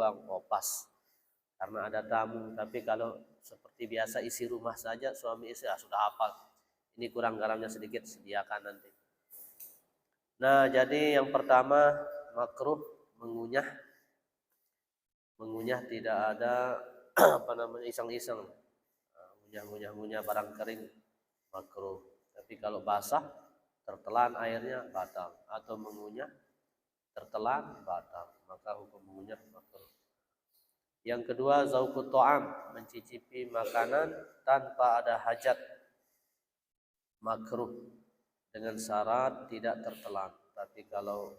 dibuang, oh pas karena ada tamu. Tapi kalau seperti biasa isi rumah saja suami istri sudah hafal, ini kurang garamnya sedikit, sediakan nanti. Nah, jadi yang pertama makruh mengunyah tidak ada apa namanya iseng-iseng, ngunyah barang kering makruh. Tapi kalau basah tertelan airnya batal, atau mengunyah tertelan batal, maka hukum mengunyah makruh. Yang kedua zauqut ta'am, mencicipi makanan tanpa ada hajat, makruh dengan syarat tidak tertelan. Tapi kalau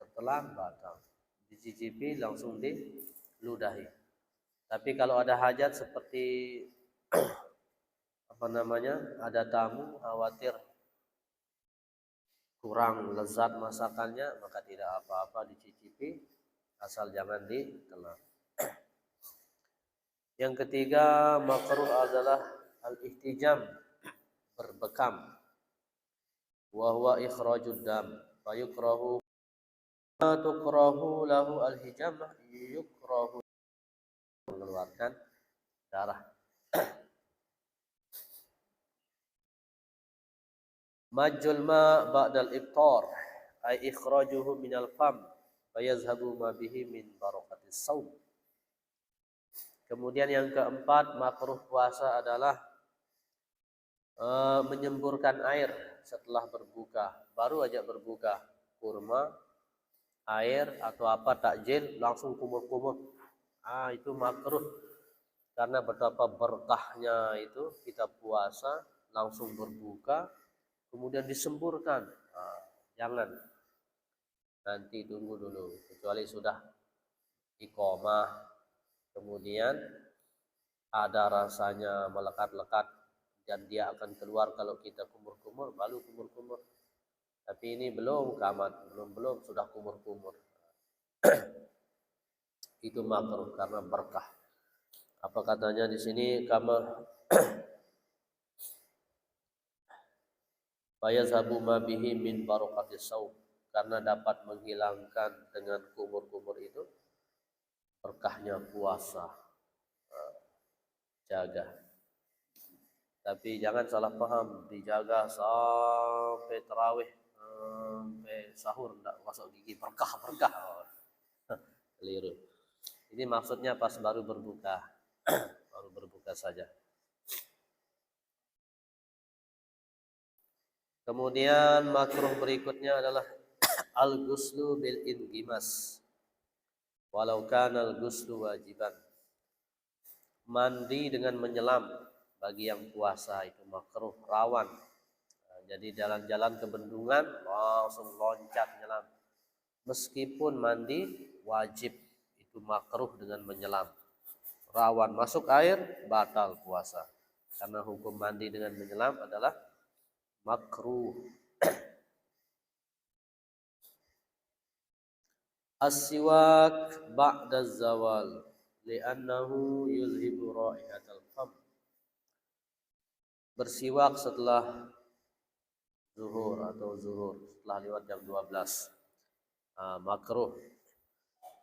tertelan batal, dicicipi langsung diludahi. Tapi kalau ada hajat seperti apa namanya, ada tamu khawatir kurang lezat masakannya, maka tidak apa-apa dicicipi asal jangan ditelan. Yang ketiga makruh adalah al-ihtijam, berbekam, wa huwa ikhrajud dam, fa yukrahu tukrahu lahu al-hijamah, yukrahu mengeluarkan darah. Majul ma ba'dal iftar ay ikhrajuhu minal fam fa yazhabu ma bihi min barakatis shaum. Kemudian yang keempat makruh puasa adalah menyemburkan air setelah berbuka. Baru aja berbuka, kurma, air atau apa takjil langsung kumur-kumur. Itu makruh, karena betapa berkahnya itu kita puasa langsung berbuka kemudian disemburkan. Jangan, nanti tunggu dulu, kecuali sudah iqomah kemudian ada rasanya melekat-lekat dan dia akan keluar kalau kita kumur-kumur, baru kumur-kumur. Tapi ini belum kamat, belum sudah kumur-kumur. Itu makruh karena berkah. Apa katanya di sini, kama fayazhabu ma bihi min barakatis shaum, karena dapat menghilangkan dengan kumur-kumur itu berkahnya puasa. Jaga. Tapi jangan salah paham, dijaga sampai tarawih, sampai sahur enggak masuk gigi, berkah. Keliru. Ini maksudnya pas baru berbuka. Baru berbuka saja. Kemudian makruh berikutnya adalah al-ghuslu bil ingimas walau kana al-ghuslu wajiban. Mandi dengan menyelam bagi yang puasa itu makruh, rawan. Jadi jalan-jalan ke bendungan langsung loncat nyelam. Meskipun mandi wajib, itu makruh dengan menyelam. Rawan masuk air, batal puasa. Karena hukum mandi dengan menyelam adalah makruh. As-siwak ba'da zawal li'annahu yuzhibu ra'ihatal fam. Bersiwak setelah zuhur setelah lewat jam 12. Makruh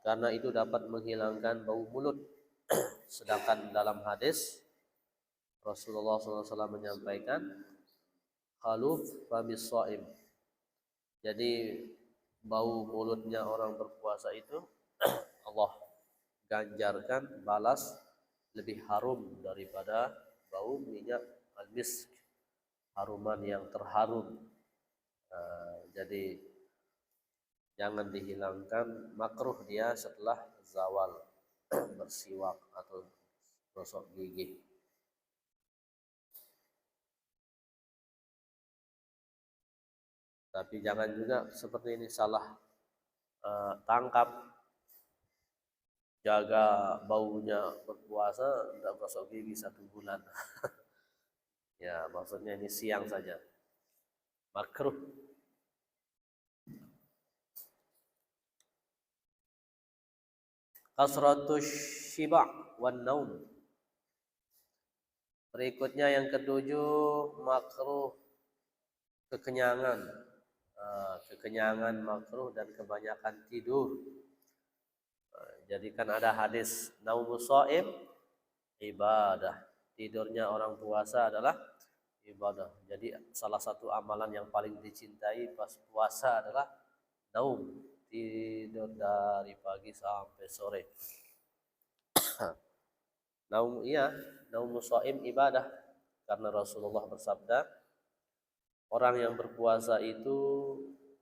karena itu dapat menghilangkan bau mulut. Sedangkan dalam hadis Rasulullah SAW menyampaikan khaluf famis shaim. Jadi bau mulutnya orang berpuasa itu Allah ganjarkan balas lebih harum daripada bau minyak al-misk, haruman yang terharum. Jadi jangan dihilangkan, makruh dia setelah zawal bersiwak atau gosok gigi. Tapi jangan juga seperti ini salah tangkap, jaga baunya berpuasa, tidak gosok gigi 1 bulan. Ya, maksudnya ini siang saja. Makruh. Kasratus syiba' wan naum. Berikutnya yang ketujuh makruh kekenyangan. Kekenyangan makruh dan kebanyakan tidur. Jadi kan ada hadis naumus shaim ibadah. Tidurnya orang puasa adalah ibadah. Jadi salah satu amalan yang paling dicintai pas puasa adalah naum, tidur dari pagi sampai sore. Naum iya, naumus shaim ibadah. Karena Rasulullah bersabda, orang yang berpuasa itu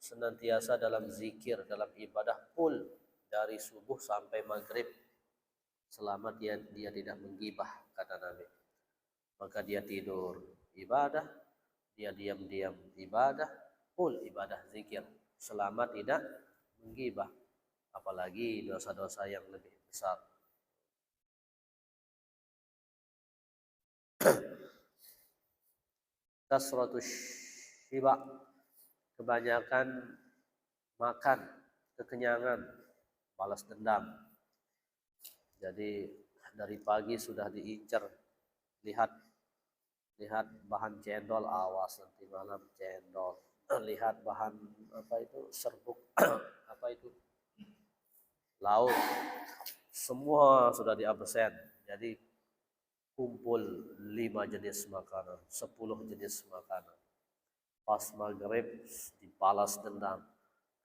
senantiasa dalam zikir, dalam ibadah full dari subuh sampai maghrib, selama dia tidak menggibah, kata Nabi. Maka dia tidur ibadah, dia diam-diam ibadah, full ibadah zikir, selama tidak menggibah, apalagi dosa-dosa yang lebih besar. Kasratus syiba, kebanyakan makan, kekenyangan, balas dendam. Jadi dari pagi sudah diincar, lihat bahan cendol, awas nanti malam cendol. Lihat bahan apa itu, serbuk apa itu, lauk, semua sudah diabsen. Jadi kumpul 5 jenis makanan, 10 jenis makanan. Pas maghrib dibalas dendam,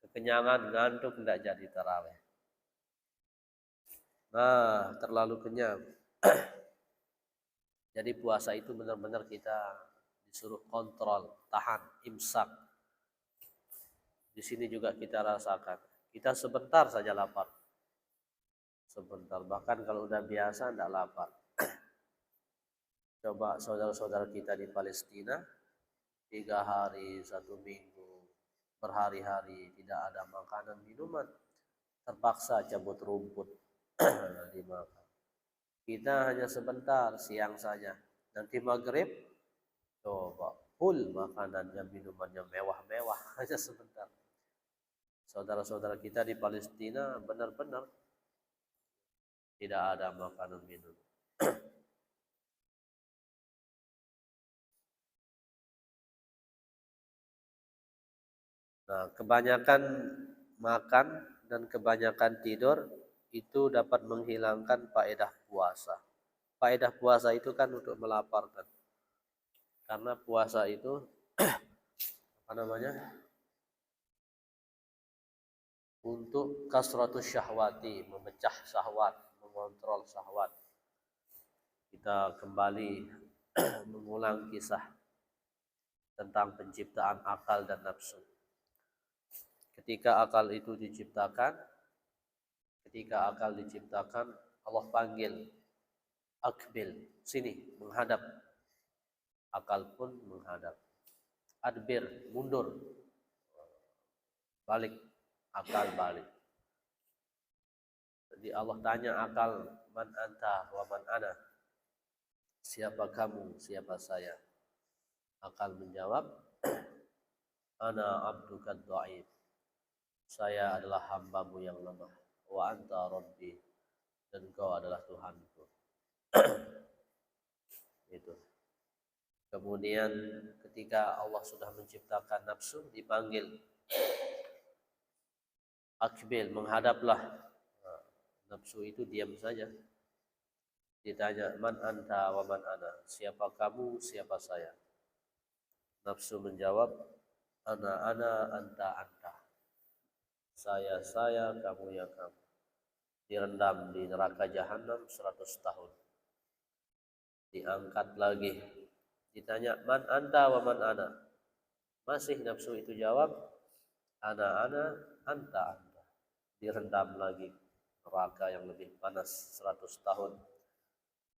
kekenyangan, ngantuk, tidak jadi tarawih. Nah, terlalu kenyang. Jadi puasa itu benar-benar kita disuruh kontrol, tahan, imsak. Di sini juga kita rasakan, kita sebentar saja lapar, sebentar. Bahkan kalau udah biasa tidak lapar. Coba saudara-saudara kita di Palestina, 3 hari, 1 minggu, berhari-hari tidak ada makanan minuman, terpaksa cabut rumput dimakan. Kita hanya sebentar, siang saja. Nanti maghrib, coba full makanannya, minumannya mewah-mewah, hanya sebentar. Saudara-saudara kita di Palestina benar-benar tidak ada makanan minum. Nah, kebanyakan makan dan kebanyakan tidur itu dapat menghilangkan faedah puasa. Faedah puasa itu kan untuk melaparkan. Karena puasa itu apa namanya? Untuk kasratus syahwati, memecah syahwat, mengontrol syahwat. Kita kembali mengulang kisah tentang penciptaan akal dan nafsu. Ketika akal diciptakan, Allah panggil, akbil, sini, menghadap. Akal pun menghadap. Adbir, mundur, balik, akal balik. Jadi Allah tanya akal, man anta wa man ana, siapa kamu, siapa saya. Akal menjawab, ana abduka dhaif, saya adalah hambamu yang lemah. Wa anta rabbi, dan kau adalah Tuhanku. Itu. Kemudian ketika Allah sudah menciptakan nafsu, dipanggil, akbil, menghadaplah. Nah, nafsu itu diam saja. Ditanya, man anta wa man ana, siapa kamu, siapa saya. Nafsu menjawab, ana anta anta, saya, kamu ya kamu. Direndam di neraka jahanam 100 tahun. Diangkat lagi, ditanya, man anta wa man ana, masih nafsu itu jawab, ana anta anta. Direndam lagi neraka yang lebih panas 100 tahun.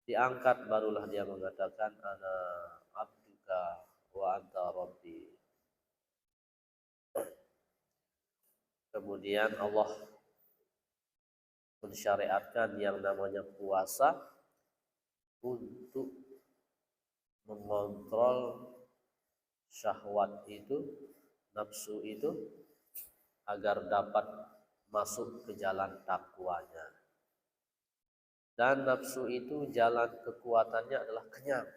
Diangkat, barulah dia mengatakan, ana abduka wa anta rabbi. Kemudian Allah mensyariatkan yang namanya puasa untuk mengontrol syahwat itu, nafsu itu, agar dapat masuk ke jalan takwanya. Dan nafsu itu jalan kekuatannya adalah kenyang.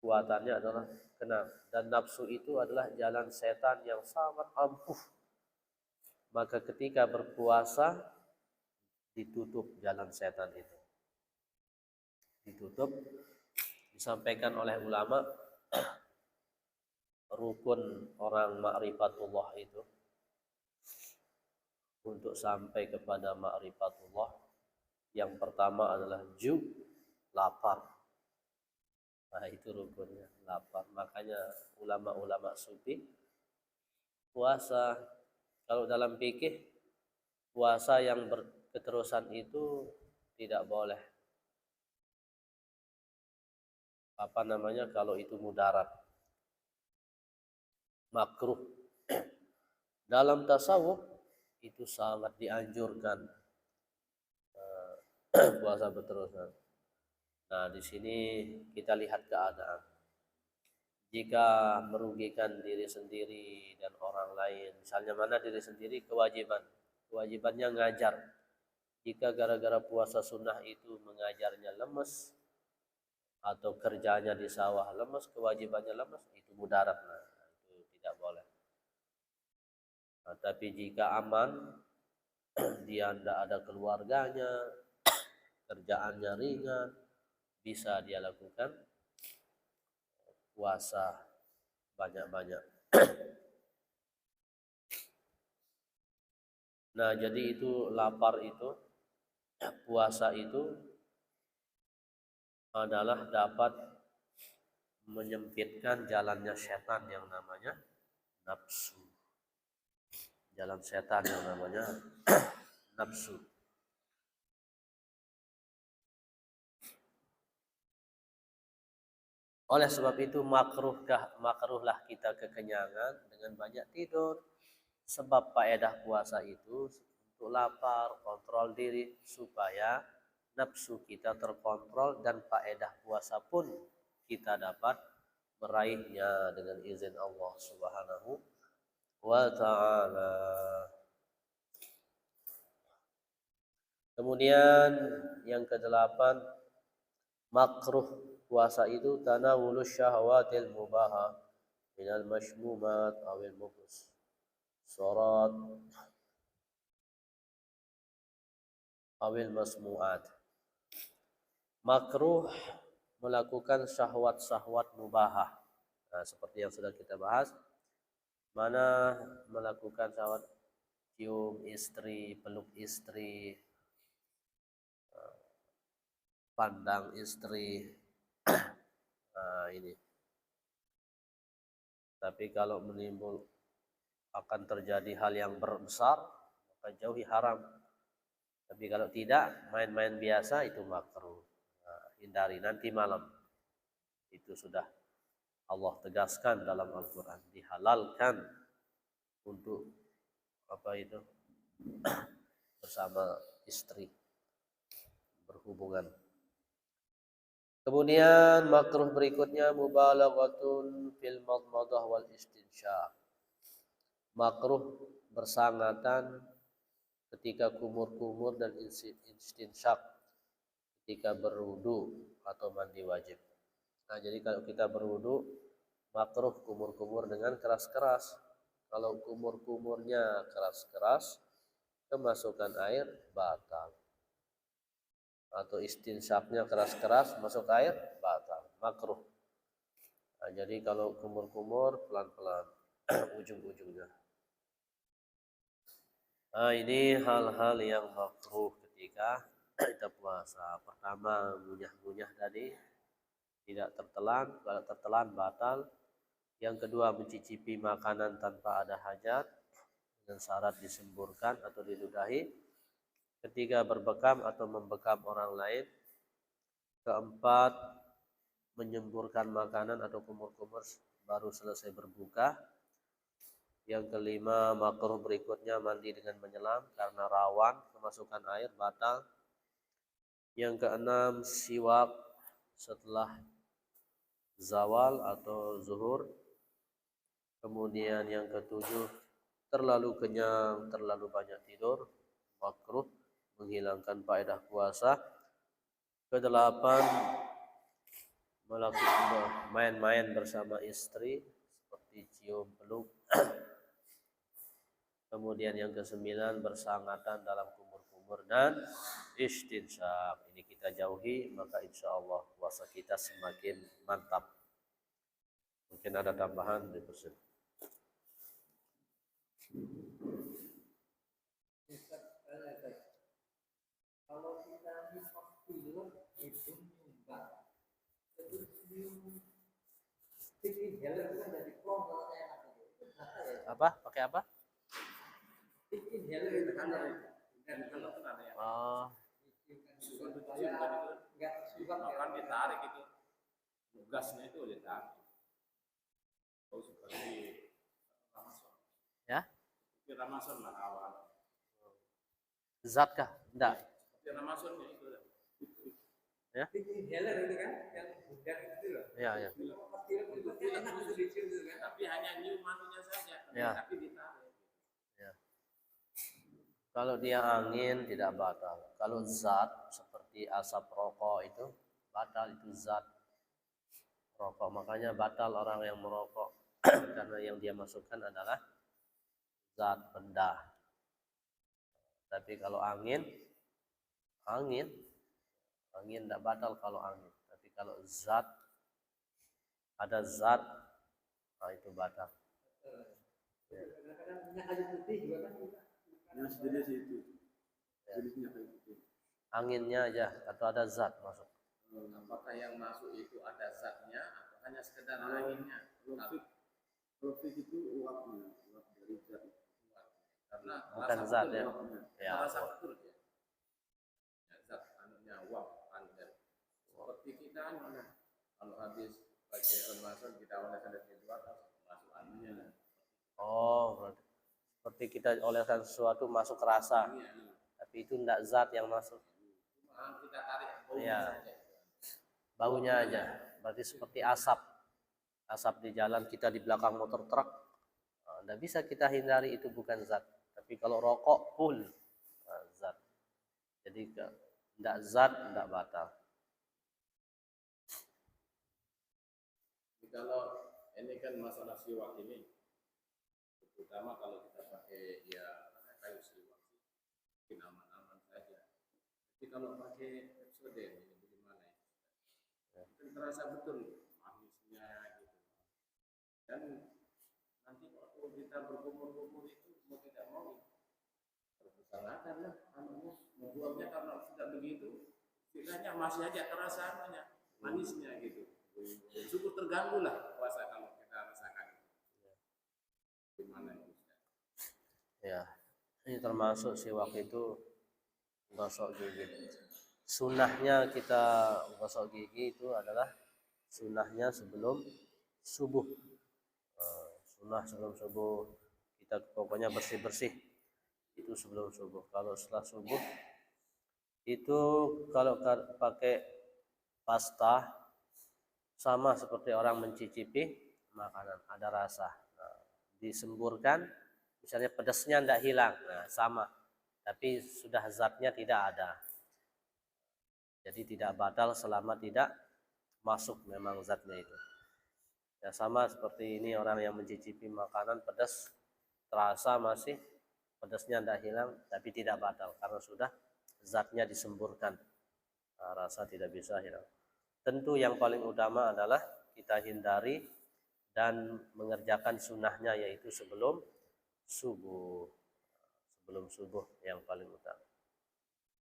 Kuatannya adalah kenyang. Dan nafsu itu adalah jalan setan yang sangat ampuh. Maka ketika berpuasa, ditutup jalan setan itu. Ditutup, disampaikan oleh ulama rukun orang ma'rifatullah itu untuk sampai kepada ma'rifatullah. Yang pertama adalah lapar. Nah, itu rukunnya, lapar. Makanya ulama-ulama sufi puasa, kalau dalam fikih puasa yang berketerusan itu tidak boleh. Kalau itu mudarat, makruh. Dalam tasawuf itu sangat dianjurkan puasa berterusan. Nah, di sini kita lihat keadaan. Jika merugikan diri sendiri dan orang lain, misalnya mana diri sendiri kewajibannya ngajar. Jika gara-gara puasa sunnah itu mengajarnya lemes, atau kerjanya di sawah lemes, kewajibannya lemes, itu mudarat. Nah, itu tidak boleh. Nah, tapi jika aman, dia tidak ada keluarganya, kerjaannya ringan, bisa dia lakukan puasa banyak-banyak. Nah, jadi itu lapar itu, puasa itu adalah dapat menyempitkan jalannya setan yang namanya nafsu. Jalan setan yang namanya nafsu. Oleh sebab itu makruhlah kita kekenyangan dengan banyak tidur. Sebab faedah puasa itu untuk lapar, kontrol diri supaya nafsu kita terkontrol, dan faedah puasa pun kita dapat meraihnya dengan izin Allah Subhanahu wa ta'ala. Kemudian yang kedelapan, makruh puasa itu tanawulus syahwatil mubaha minal mashmumat awil mubus surat awil masmuat. Makruh melakukan syahwat-syahwat mubahah. Nah, seperti yang sudah kita bahas, mana melakukan syahwat cium istri, peluk istri, pandang istri. Nah, ini. Tapi kalau menimbul akan terjadi hal yang besar, maka jauhi haram. Tapi kalau tidak, main-main biasa itu makruh. Nah, hindari nanti malam. Itu sudah Allah tegaskan dalam Al-Quran, dihalalkan untuk bersama istri, berhubungan. Kemudian makruh berikutnya mubalaghatun fil madmadah wal istinsyaq. Makruh bersangatan ketika kumur-kumur dan istinsyaq, ketika berwudu atau mandi wajib. Nah, jadi kalau kita berwudu, makruh kumur-kumur dengan keras-keras. Kalau kumur-kumurnya keras-keras, kemasukan air batal. Atau istinsyaqnya keras-keras, masuk air batal, makruh. Nah, jadi kalau kumur-kumur pelan-pelan ujung-ujungnya. Nah, ini hal-hal yang makruh ketika kita puasa. Pertama, ngunyah-ngunyah tadi tidak tertelan, kalau tertelan batal. Yang kedua, mencicipi makanan tanpa ada hajat dengan syarat disemburkan atau diludahi. Ketiga, berbekam atau membekam orang lain. Keempat, menyemburkan makanan atau kumur-kumur baru selesai berbuka. Yang kelima, makruh berikutnya mandi dengan menyelam karena rawan kemasukan air batal. Yang keenam, siwak setelah zawal atau zuhur. Kemudian yang ketujuh, terlalu kenyang, terlalu banyak tidur, makruh, menghilangkan faedah puasa. Kedelapan, melakukan main-main bersama istri seperti cium peluk. Kemudian yang kesembilan, bersangatan dalam kumur-kumur. sumur dan istinsak. Ini kita jauhi, maka insya Allah puasa kita semakin mantap. Mungkin ada tambahan di persen. Kalau kita film itu nyumbang, apa? Pakai apa? Oh. Makan ditarik itu, gasnya itu ditarik. Oh seperti Ramason. Ya? Seperti Ramason lah awal. Zat kah? Enggak. Seperti Ramasonnya itu. Ya? Inhaler itu kan, yang bugar itu loh. Iya, iya. Tapi hanya nyium manunya saja, Ya. tapi ditarik. Ya. Kalau dia angin tidak batal. Kalau zat seperti asap rokok itu batal, itu zat rokok. Makanya batal orang yang merokok karena yang dia masukkan adalah zat benda. Tapi kalau angin tidak batal kalau angin. Tapi kalau zat, ada zat, nah itu batal. Ya. Yang sejenis itu, jenisnya kayak gitu. Anginnya aja atau ada zat masuk. Apakah yang masuk itu ada zatnya atau hanya sekedar anginnya? Profit itu uapnya, uap dari zat. Karena Bukan zat ya. Ya. Rasa betul ya. Zat anunya uap anget. Seperti kita kalau habis pakai olmasan kita oleskan dari luar masuk anunya. Oh, seperti kita oleskan sesuatu masuk ke rasa. Tapi itu tidak zat yang masuk. Kita tarik baunya Ya. saja. Baunya aja. Berarti seperti asap. Asap di jalan kita di belakang motor truk. Tidak bisa kita hindari, itu bukan zat. Tapi kalau rokok full zat. Jadi tidak zat, tidak batal. Kalau ini kan masalah siwak ini, terutama kalau kita pakai ya kayu siwak sih, aman-aman saja. Tapi kalau pakai Pepsodent ini bagaimana ya? Itu terasa betul manisnya gitu. Dan nanti waktu kita berkumur-kumur itu mau tidak mau terpesankan lah anunya, membuatnya karena sudah begitu, istilahnya masih aja terasa anunya, manisnya gitu. Cukup terganggu lah puasa kalau kita rasakan. Gimana itu? Ya, ini termasuk siwak itu gosok gigi. Sunnahnya kita gosok gigi itu adalah sunnahnya sebelum subuh. Sunnah sebelum subuh kita pokoknya bersih-bersih itu sebelum subuh. Kalau setelah subuh itu kalau pakai pasta sama seperti orang mencicipi makanan, ada rasa. Nah, disemburkan, misalnya pedasnya tidak hilang, nah sama. Tapi sudah zatnya tidak ada. Jadi tidak batal selama tidak masuk memang zatnya itu. Ya sama seperti ini orang yang mencicipi makanan pedas, terasa masih pedasnya tidak hilang, tapi tidak batal karena sudah zatnya disemburkan. Nah, rasa tidak bisa hilang. Tentu yang paling utama adalah kita hindari dan mengerjakan sunnahnya, yaitu sebelum subuh. Sebelum subuh yang paling utama.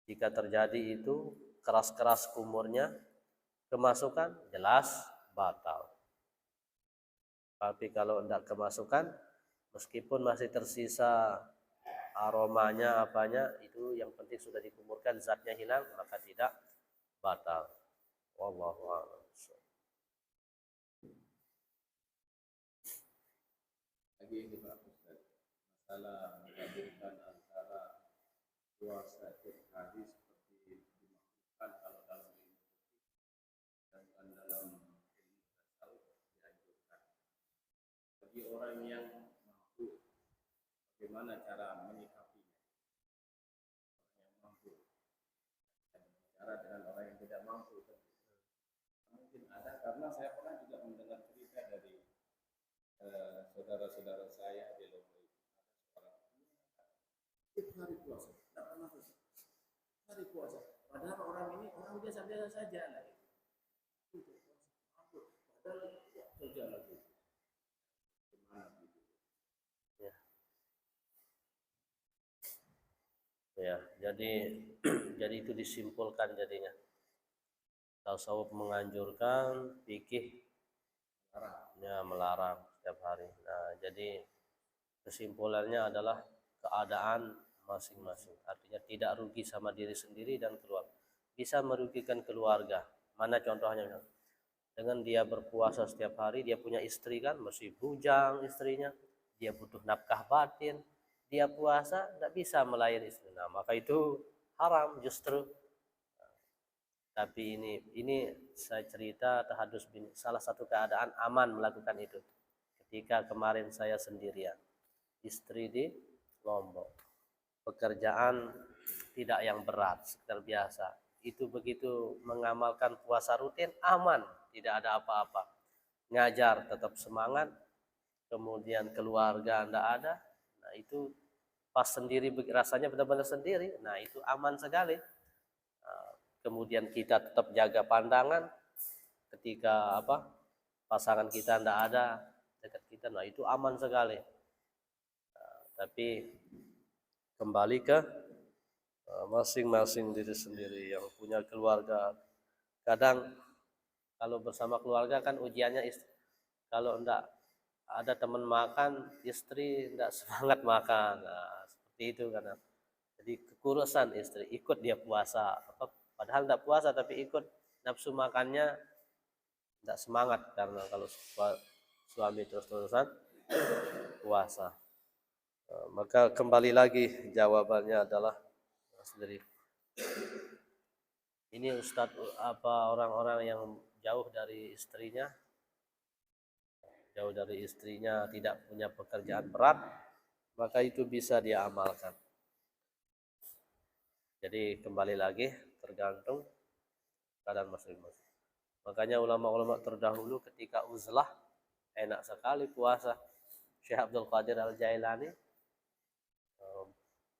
Jika terjadi itu keras-keras kumurnya, kemasukan jelas batal. Tapi kalau tidak kemasukan, meskipun masih tersisa aromanya apanya, itu yang penting sudah dikumurkan, zatnya hilang, maka tidak batal. Wallahu a'lam. Lagi ini Pak Ustaz, masalah menggabungkan antara puasa tiap hari seperti dimaksudkan kalau dalam ilmu dan dalam ilmu tasawuf dianjurkan. Bagi orang yang mampu, bagaimana cara menyikapinya? Orang yang mampu, cara dengan orang yang tidak mampu. Mungkin ada, karena saya pernah juga mendengar cerita dari saudara-saudara saya di Lombok. Ada seorang tiap hari puasa, tidak pernah selesai. sekali puasa. Padahal orang ini orang biasa-biasa saja lah. Itu puasa. Padahal kerja lagi. Gimana gitu? Ya. Ya, jadi jadi itu disimpulkan jadinya. Tasawuf menganjurkan, fikih melarang setiap hari. Nah, jadi kesimpulannya adalah keadaan masing-masing. Artinya tidak rugi sama diri sendiri dan keluarga. Bisa merugikan keluarga. Mana contohnya? Dengan dia berpuasa setiap hari, dia punya istri kan, masih bujang istrinya, dia butuh nafkah batin, dia puasa tidak bisa melayani istri. Nah, maka itu haram justru. Tapi ini saya cerita tahadus bin salah satu keadaan aman melakukan itu. Ketika kemarin saya sendirian, istri di Lombok, pekerjaan tidak yang berat, sekedar biasa. Itu begitu mengamalkan puasa rutin aman, tidak ada apa-apa. Ngajar tetap semangat, kemudian keluarga tidak ada. Nah, itu pas sendiri rasanya benar-benar sendiri. Nah, itu aman sekali. Kemudian kita tetap jaga pandangan ketika pasangan kita tidak ada dekat kita, nah itu aman sekali. Tapi kembali ke masing-masing diri sendiri yang punya keluarga. Kadang kalau bersama keluarga kan ujiannya kalau tidak ada teman makan, istri tidak semangat makan. Nah, seperti itu karena jadi kekurusan istri, ikut dia puasa padahal tidak puasa tapi ikut, nafsu makannya tidak semangat karena kalau suami terus-terusan puasa. Maka kembali lagi jawabannya adalah sendiri. Ini Ustadz orang-orang yang jauh dari istrinya, tidak punya pekerjaan berat, maka itu bisa dia amalkan. Jadi kembali lagi tergantung keadaan masing-masing. Makanya ulama-ulama terdahulu ketika uzlah enak sekali puasa. Syekh Abdul Qadir Al-Jailani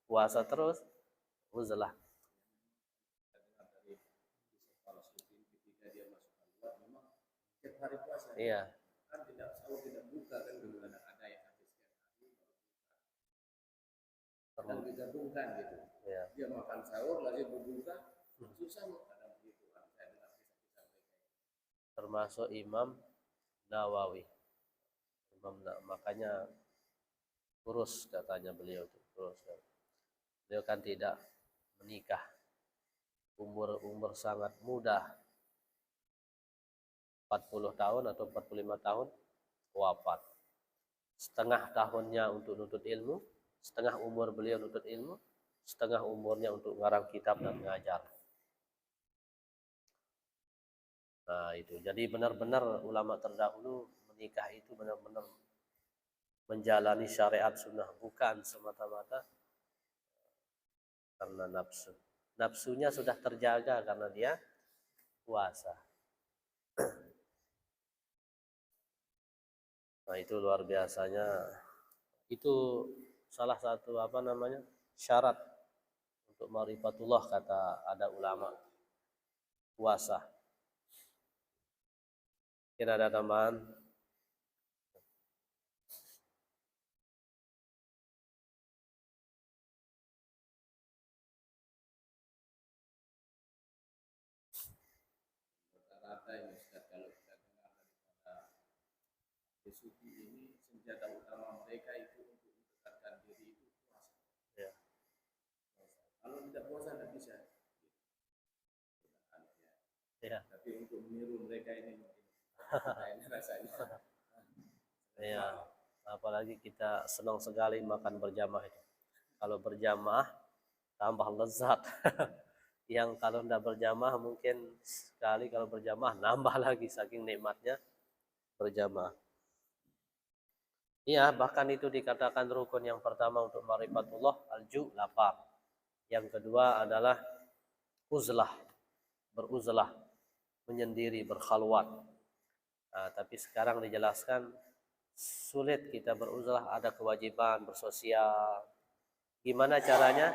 puasa terus uzlah. Ketika dia masuk keluar memang setiap hari puasa. Iya. Kan tidak buka kan dulu ada yang habis setiap hari dan digabungkan gitu. Iya. Dia makan sahur lagi berbuka, susah kadang begitu. Saya dengar kisah-kisah mereka. Termasuk Imam Nawawi. Makanya kurus katanya beliau itu, kurus. Beliau kan tidak menikah. Umur sangat muda. 40 tahun atau 45 tahun wafat. Setengah tahunnya untuk nuntut ilmu, setengah umur beliau nuntut ilmu, setengah umurnya untuk ngarang kitab dan ngajar. Nah, itu. Jadi benar-benar ulama terdahulu menikah itu benar-benar menjalani syariat sunnah, bukan semata-mata karena nafsu. Nafsunya sudah terjaga karena dia puasa. Nah, itu luar biasanya. Itu salah satu syarat untuk ma'rifatullah kata ada ulama. Puasa. Kira ada tambahan? Rata-rata ini Ustaz, kalau kita dengar daripada Yesufi ini senjata utama mereka itu untuk mendekatkan diri itu puasa. Ya. Kalau tidak puasa tidak bisa. Ya. Tapi untuk meniru mereka ini mungkin ini rasanya. Ya, apalagi kita senang sekali makan berjamaah itu. Kalau berjamaah tambah lezat. Yang kalau tidak berjamaah mungkin sekali, kalau berjamaah nambah lagi saking nikmatnya berjamaah. Iya, bahkan itu dikatakan rukun yang pertama untuk ma'rifatullah al-ju', lapar. Yang kedua adalah uzlah, beruzlah, menyendiri, berkhalwat. Nah, tapi sekarang dijelaskan sulit kita beruzlah, ada kewajiban bersosial. Gimana caranya?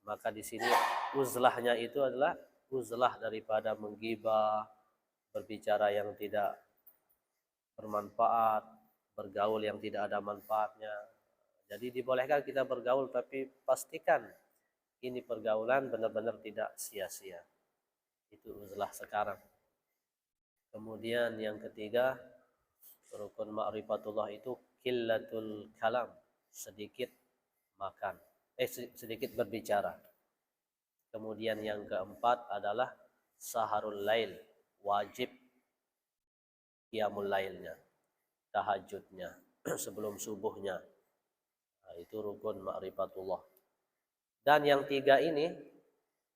Maka di sini uzlahnya itu adalah uzlah daripada menggibah, berbicara yang tidak bermanfaat, bergaul yang tidak ada manfaatnya. Jadi dibolehkan kita bergaul, tapi pastikan ini pergaulan benar-benar tidak sia-sia. Itu uzlah sekarang. Kemudian yang ketiga, rukun ma'rifatullah itu qillatul kalam, sedikit makan, sedikit berbicara. Kemudian yang keempat adalah saharul lail, wajib qiyamul lailnya, tahajudnya sebelum subuhnya. Nah, itu rukun ma'rifatullah. Dan yang tiga ini,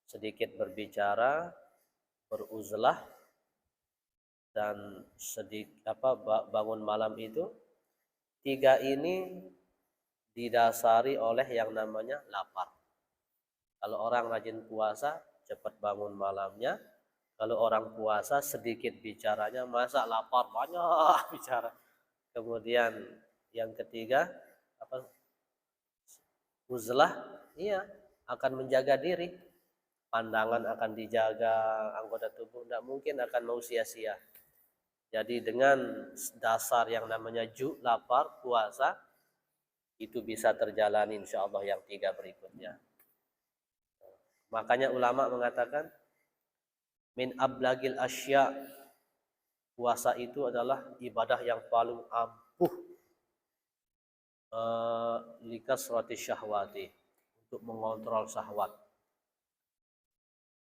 sedikit berbicara, beruzlah, dan bangun malam itu, tiga ini didasari oleh yang namanya lapar. Kalau orang rajin puasa, cepat bangun malamnya. Kalau orang puasa sedikit bicaranya, masa lapar banyak bicara. Kemudian yang ketiga, uzlah, iya, akan menjaga diri. Pandangan akan dijaga, anggota tubuh tidak mungkin akan mau sia-sia. Jadi dengan dasar yang namanya lapar, puasa, itu bisa terjalani insya Allah yang tiga berikutnya. Makanya ulama mengatakan, min ablagil asya, puasa itu adalah ibadah yang paling ampuh likasrati syahwati, untuk mengontrol syahwat.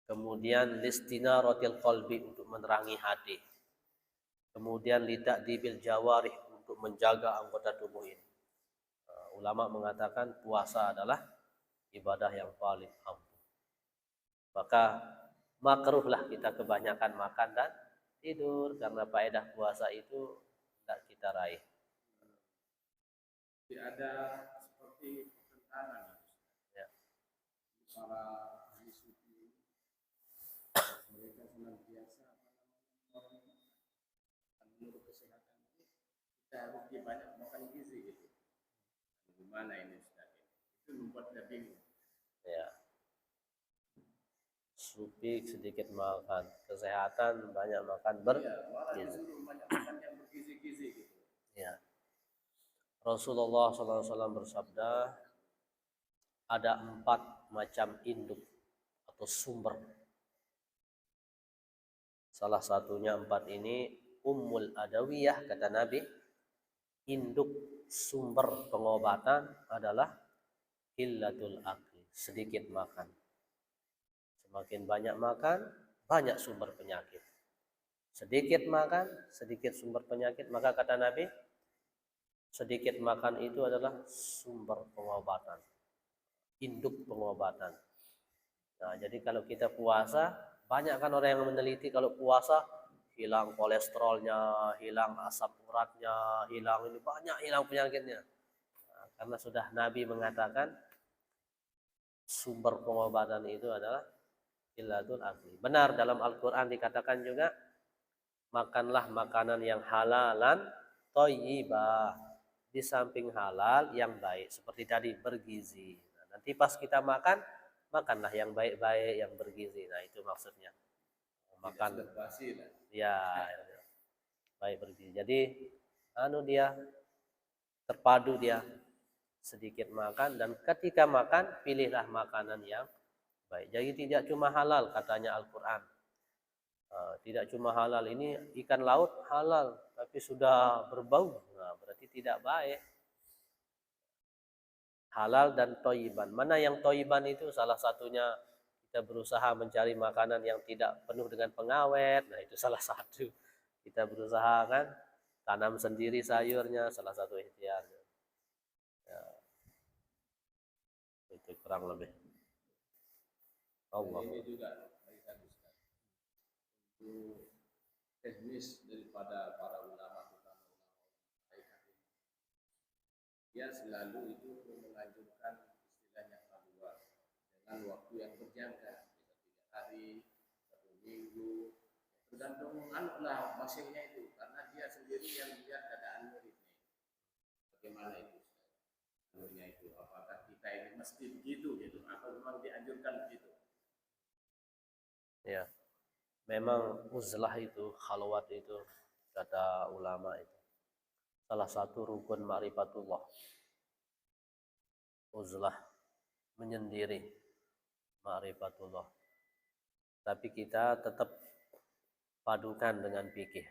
Kemudian listinaratil qalbi, untuk menerangi hati. Kemudian lita'dibil jawarih, untuk menjaga anggota tubuh ini. Ulama mengatakan puasa adalah ibadah yang paling ampuh. Maka makruhlah kita kebanyakan makan dan tidur, karena faedah puasa itu tidak kita raih. Tidak ada seperti pertentangan. Ya. Para ahli suci, mereka senantiasa menurut kesehatan ini, kita harus banyak makan gizi gitu. Gimana ini Ustaz? Itu membuat kita bingung. Ya. Supi sedikit makan, kesehatan banyak makan bergizi. Banyak makan yang bergizi-gizi gitu. Ya. Rasulullah SAW bersabda, ada 4 macam induk atau sumber. Salah satunya 4 ini, ummul adawiyah, kata Nabi, induk sumber pengobatan adalah qillatul akli, sedikit makan. Semakin banyak makan, banyak sumber penyakit. Sedikit makan, sedikit sumber penyakit. Maka kata Nabi, sedikit makan itu adalah sumber pengobatan, induk pengobatan. Nah, jadi kalau kita puasa, banyak kan orang yang meneliti kalau puasa hilang kolesterolnya, hilang asam uratnya, hilang ini, banyak hilang penyakitnya. Nah, karena sudah Nabi mengatakan sumber pengobatan itu adalah qillatul akli. Benar, dalam Al-Quran dikatakan juga, makanlah makanan yang halalan thayyibah, di samping halal yang baik, seperti tadi bergizi. Nah, nanti pas kita makan, makanlah yang baik-baik, yang bergizi. Nah, itu maksudnya. Makan ya, baik bergizi. Jadi dia terpadu, dia sedikit makan, dan ketika makan pilihlah makanan yang baik. Jadi tidak cuma halal, katanya Al-Quran. Tidak cuma halal, ini ikan laut halal tapi sudah berbau, nah berarti tidak baik. Halal dan thayyiban. Mana yang thayyiban itu? Salah satunya kita berusaha mencari makanan yang tidak penuh dengan pengawet. Nah, itu salah satu. Kita berusaha kan tanam sendiri sayurnya, salah satu ikhtiarnya. Ya. Itu kurang lebih. Allah. Ini juga untuk teknis daripada para ulama, terutama ulama, dia selalu itu menganjurkan istilahnya qalwa dengan waktu yang berjangka, bisa 3 hari, 1 minggu, tergantung anulah masingnya itu, karena dia sendiri yang lihat keadaan muridnya. Bagaimana itu? Muridnya itu, apakah kita ini mesti begitu gitu atau memang dianjurkan begitu? Ya, memang uzlah itu, khalwat itu, kata ulama itu salah satu rukun ma'rifatullah. Uzlah, menyendiri, ma'rifatullah. Tapi kita tetap padukan dengan fikih.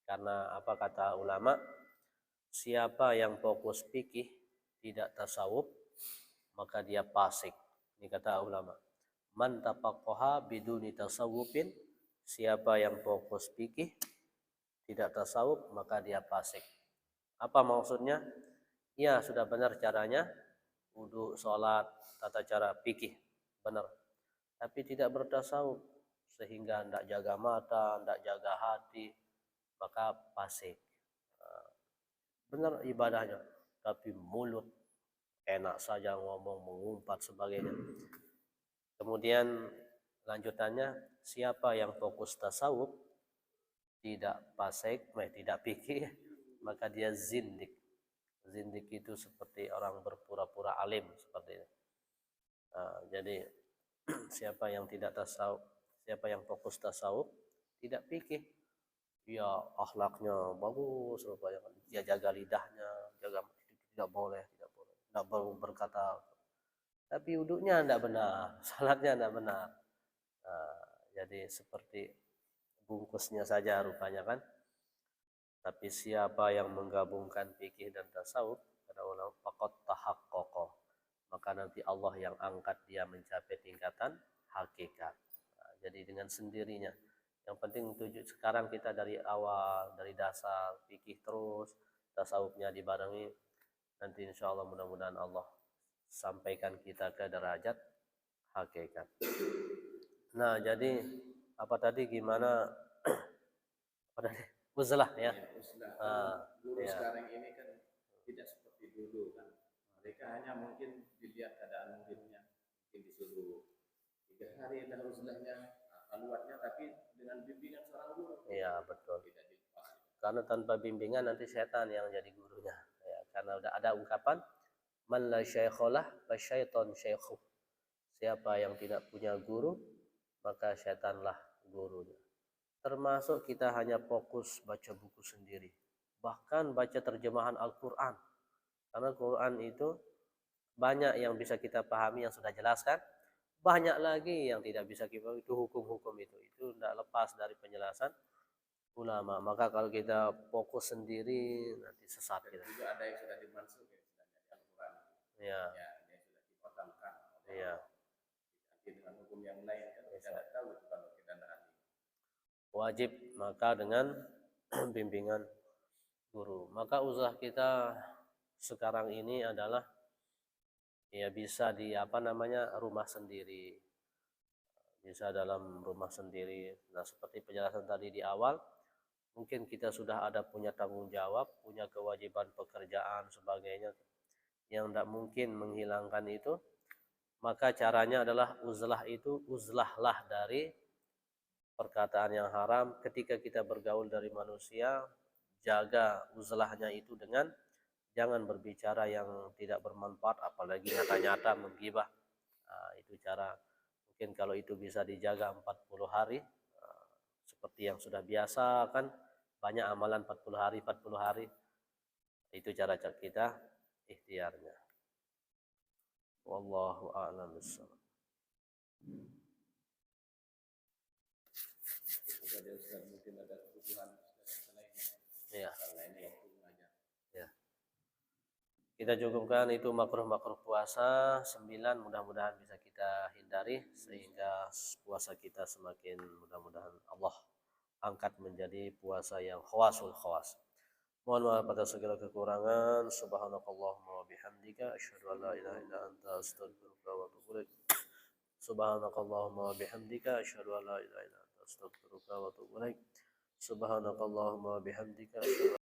Karena apa kata ulama? Siapa yang fokus fikih tidak tasawuf, maka dia fasik. Ini kata ulama. Man tafaqaha biduni tasawufin, siapa yang fokus fikih tidak tasawuf, maka dia fasik. Apa maksudnya? Ya, sudah benar caranya, wudu, sholat, tata cara fikih, benar. Tapi tidak bertasawuf, sehingga tidak jaga mata, tidak jaga hati, maka fasik. Benar ibadahnya, tapi mulut enak saja ngomong, mengumpat sebagainya. Kemudian lanjutannya, siapa yang fokus tasawuf tidak fasik, tidak fikih, maka dia zindik. Zindik itu seperti orang berpura-pura alim seperti itu. Jadi siapa yang tidak tasawuf, siapa yang fokus tasawuf tidak fikih, ya akhlaknya bagus rupanya, dia jaga lidahnya, jaga tidak boleh tidak berkata, tapi wudhunya tidak benar, salatnya tidak benar. Jadi seperti bungkusnya saja rupanya kan. Tapi siapa yang menggabungkan fikih dan tasawuf, kata ulama, faqad tahaqqaqa, maka nanti Allah yang angkat dia mencapai tingkatan hakikat. Jadi dengan sendirinya. Yang penting tujuh sekarang kita dari awal, dari dasar fikih terus, tasawufnya dibarengi, nanti insya Allah mudah-mudahan Allah sampaikan kita ke derajat hakikat. Nah, jadi apa tadi, gimana apa tadi? Uzlah ya. Guru Ya. sekarang ini kan tidak seperti dulu kan. Mereka hanya mungkin dilihat keadaan muridnya, mungkin disuruh 3 hari dan uzlahnya, keluarnya, tapi dengan bimbingan seorang guru. Iya, betul. Tidak dilepas. Karena tanpa bimbingan nanti setan yang jadi gurunya. Ya, karena udah ada ungkapan man la syaikholah fa syaiton syaikhuh. Siapa yang tidak punya guru, maka setanlah gurunya. Termasuk kita hanya fokus baca buku sendiri, bahkan baca terjemahan Al-Quran, karena Quran itu banyak yang bisa kita pahami yang sudah jelaskan, banyak lagi yang tidak bisa kita, itu hukum-hukum itu tidak lepas dari penjelasan ulama. Maka kalau kita fokus sendiri nanti sesat kita. Juga ada yang sudah dimansuhkan sudah dari Al-Quran. Ya. Ya, yang sudah dipotamkan. Iya. Dengan hukum yang lain kan kita tidak tahu kalau kita tidak ahli. Wajib maka dengan bimbingan guru. Maka usaha kita sekarang ini adalah ya bisa di rumah sendiri, bisa dalam rumah sendiri. Nah, seperti penjelasan tadi di awal, mungkin kita sudah ada punya tanggung jawab, punya kewajiban pekerjaan sebagainya yang tidak mungkin menghilangkan itu. Maka caranya adalah uzlahlah dari perkataan yang haram. Ketika kita bergaul dari manusia, jaga uzlahnya itu dengan jangan berbicara yang tidak bermanfaat, apalagi nyata-nyata menggibah. Itu cara, mungkin kalau itu bisa dijaga 40 hari, seperti yang sudah biasa kan, banyak amalan 40 hari, itu cara kita ikhtiarnya. Wallahu a'lam bishawab. Mungkin ada kebutuhan Ya. lainnya waktu mengajar. Ya. Kita cukupkan itu makruh-makruh puasa 9, mudah-mudahan bisa kita hindari sehingga puasa kita semakin mudah-mudahan Allah angkat menjadi puasa yang khawasul khawas. Mohon maaf pada segala kekurangan. Subhanakallahumma wa bihamdika asyhadu an la ilaha illa anta astaghfiruka wa atubu ilaik. Subhanakallahumma wa bihamdika asyhadu an la ilaha illa anta astaghfiruka wa atubu ilaik. Subhanakallahumma wa bihamdika asyhadu